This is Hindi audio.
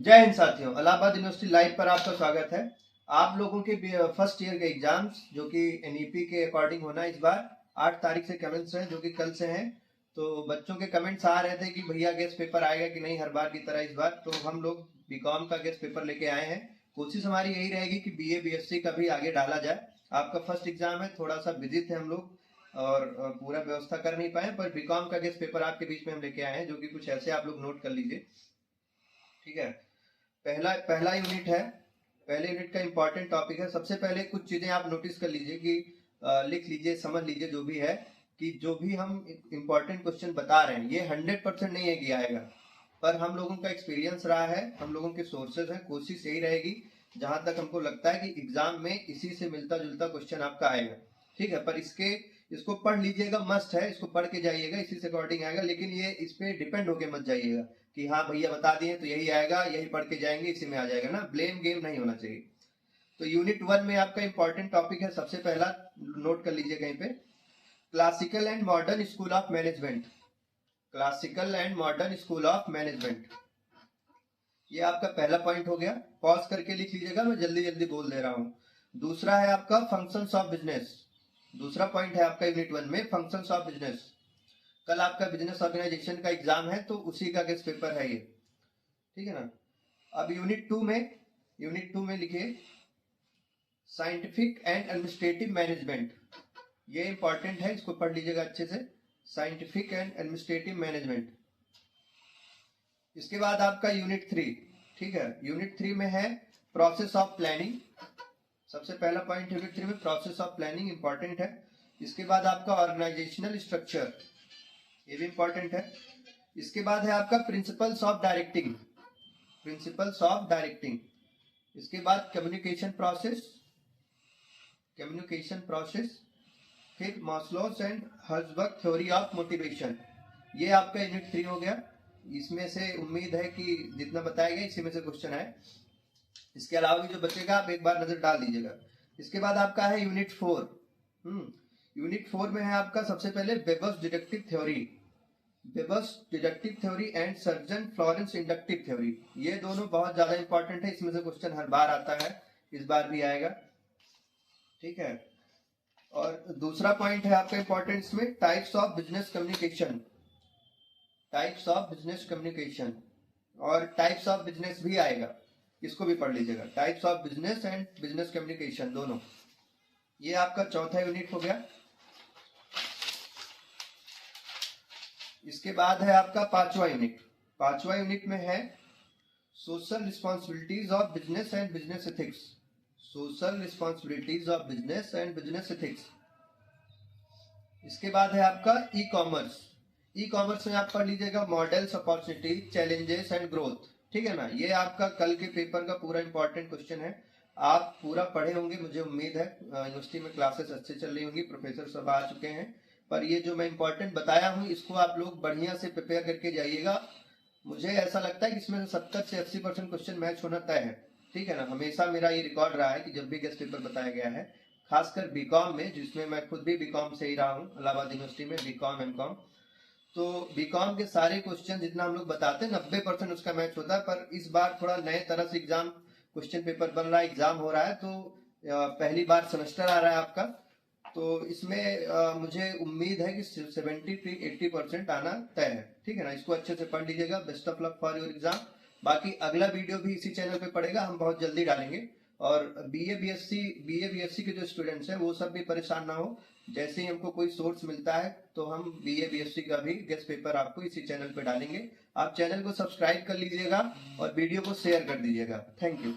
जय हिंद साथियों, इलाहाबाद यूनिवर्सिटी लाइव पर आपका स्वागत है। आप लोगों के फर्स्ट ईयर के एग्जाम्स जो कि एनईपी के अकॉर्डिंग होना इस बार 8 तारीख से कमेंट्स हैं, जो कि कल से हैं। तो बच्चों के कमेंट्स आ रहे थे कि भैया गेस्ट पेपर आएगा कि नहीं, हर बार की तरह इस बार। तो हम लोग बीकॉम का गेस्ट पेपर लेके आए हैं। कोशिश हमारी यही रहेगी कि बीए बीएससी का भी आगे डाला जाए। आपका फर्स्ट एग्जाम है, थोड़ा सा बिजी थे हम लोग और पूरा व्यवस्था कर नहीं पाए, पर बीकॉम का गेस्ट पेपर आपके बीच में हम लेके आए हैं, जो कि कुछ ऐसे आप लोग नोट कर लीजिए। ठीक है, पहला पहला यूनिट है। पहले यूनिट का इंपॉर्टेंट टॉपिक है। सबसे पहले कुछ चीजें आप नोटिस कर लीजिए कि लिख लीजिए, समझ लीजिए जो भी है, कि जो भी हम इंपॉर्टेंट क्वेश्चन बता रहे हैं ये 100% नहीं है कि आएगा, पर हम लोगों का एक्सपीरियंस रहा है, हम लोगों के सोर्सेज हैं। कोशिश यही रहेगी जहां तक हमको लगता है कि एग्जाम में इसी से मिलता जुलता क्वेश्चन आपका आएगा। ठीक है, पर इसको पढ़ लीजिएगा, मस्ट है, इसको पढ़ के जाइएगा, इसी से अकॉर्डिंग आएगा। लेकिन ये इस पे डिपेंड होके मत जाइएगा कि हाँ भैया बता दिए तो यही आएगा, यही पढ़ के जाएंगे, इसी में आ जाएगा ना। ब्लेम गेम नहीं होना चाहिए। तो यूनिट 1 में आपका इंपॉर्टेंट टॉपिक है, सबसे पहला नोट कर लीजिए कहीं पे, classical and modern school of management. Classical and modern school of management, ये आपका पहला पॉइंट हो गया। पॉज करके लिख लीजिएगा, मैं जल्दी जल्दी बोल दे रहा हूं। दूसरा है आपका फंक्शंस ऑफ बिजनेस। दूसरा पॉइंट है आपका यूनिट 1 में फंक्शंस ऑफ बिजनेस। कल आपका बिजनेस ऑर्गेनाइजेशन का एग्जाम है, तो उसी का गेस्ट पेपर है ये। ठीक है ना। अब यूनिट टू में लिखिए साइंटिफिक एंड एडमिनिस्ट्रेटिव मैनेजमेंट। ये इंपॉर्टेंट है, इसको पढ़ लीजिएगा अच्छे से। Scientific and administrative management. इसके बाद आपका यूनिट 3। ठीक है, यूनिट 3 में है प्रोसेस ऑफ प्लानिंग। सबसे पहला पॉइंट यूनिट 3 में प्रोसेस ऑफ प्लानिंग इंपॉर्टेंट है। इसके बाद आपका ऑर्गेनाइजेशनल स्ट्रक्चर, ये भी इंपॉर्टेंट है। इसके बाद है आपका principles of directing. Principles of directing. इसके बाद कम्युनिकेशन प्रोसेस, फिर Maslow's and Herzberg theory of motivation. ये आपका यूनिट 3 हो गया। इसमें से उम्मीद है कि जितना बताया गया इसी में से क्वेश्चन है। इसके अलावा भी जो बचेगा आप एक बार नजर डाल दीजिएगा। इसके बाद आपका है यूनिट 4। यूनिट 4 में है आपका सबसे पहले Weber's deductive theory. Weber's deductive theory and surgeon Florence inductive theory, ये दोनों बहुत ज्यादा इंपॉर्टेंट है। इसमें से क्वेश्चन हर बार आता है, इस बार भी आएगा। ठीक है, और दूसरा पॉइंट है आपका इंपॉर्टेंट इसमें types of business communication. Types of business communication और टाइप्स ऑफ बिजनेस भी आएगा, इसको भी पढ़ लीजिएगा। Types of business and business communication दोनों। ये आपका चौथा यूनिट हो गया। इसके बाद है आपका पांचवा यूनिट। पांचवा यूनिट में है social responsibilities of business and business ethics. Social responsibilities of business and business ethics. इसके बाद है आपका ई कॉमर्स। ई कॉमर्स में आप पढ़ लीजिएगा models, opportunities, challenges and growth. ठीक है ना। ये आपका कल के पेपर का पूरा इंपॉर्टेंट क्वेश्चन है। आप पूरा पढ़े होंगे, मुझे उम्मीद है। यूनिवर्सिटी में क्लासेस अच्छे चल रही होंगी, प्रोफेसर सब आ चुके हैं। पर ये जो मैं इंपॉर्टेंट बताया हूँ, इसको आप लोग बढ़िया से प्रिपेयर करके जाइएगा। मुझे ऐसा लगता है कि इसमें 70 से 80% क्वेश्चन मैच होना तय है। ठीक है ना। हमेशा मेरा ये रिकॉर्ड रहा है कि जब भी गेस्ट पेपर बताया गया है, खासकर बीकॉम में, जिसमें मैं खुद भी बीकॉम से ही रहा हूँ इलाहाबाद यूनिवर्सिटी में, बीकॉम एमकॉम। तो बीकॉम के सारे क्वेश्चन जितना हम लोग बताते हैं 90% उसका मैच होता है। पर इस बार थोड़ा नए तरह से एग्जाम क्वेश्चन पेपर बन रहा है, एग्जाम हो रहा है, तो पहली बार सेमेस्टर आ रहा है आपका। तो इसमें मुझे उम्मीद है कि 70 से 80% आना तय है। ठीक है ना। इसको अच्छे से पढ़ लीजिएगा। Best of luck for your exam. बाकी अगला वीडियो भी इसी चैनल पे पड़ेगा, हम बहुत जल्दी डालेंगे। और बीए बीएससी के जो स्टूडेंट्स हैं वो सब भी परेशान ना हो। जैसे ही हमको कोई सोर्स मिलता है तो हम बीए बीएससी का भी गेस्ट पेपर आपको इसी चैनल पे डालेंगे। आप चैनल को सब्सक्राइब कर लीजिएगा और वीडियो को शेयर कर दीजिएगा। Thank you.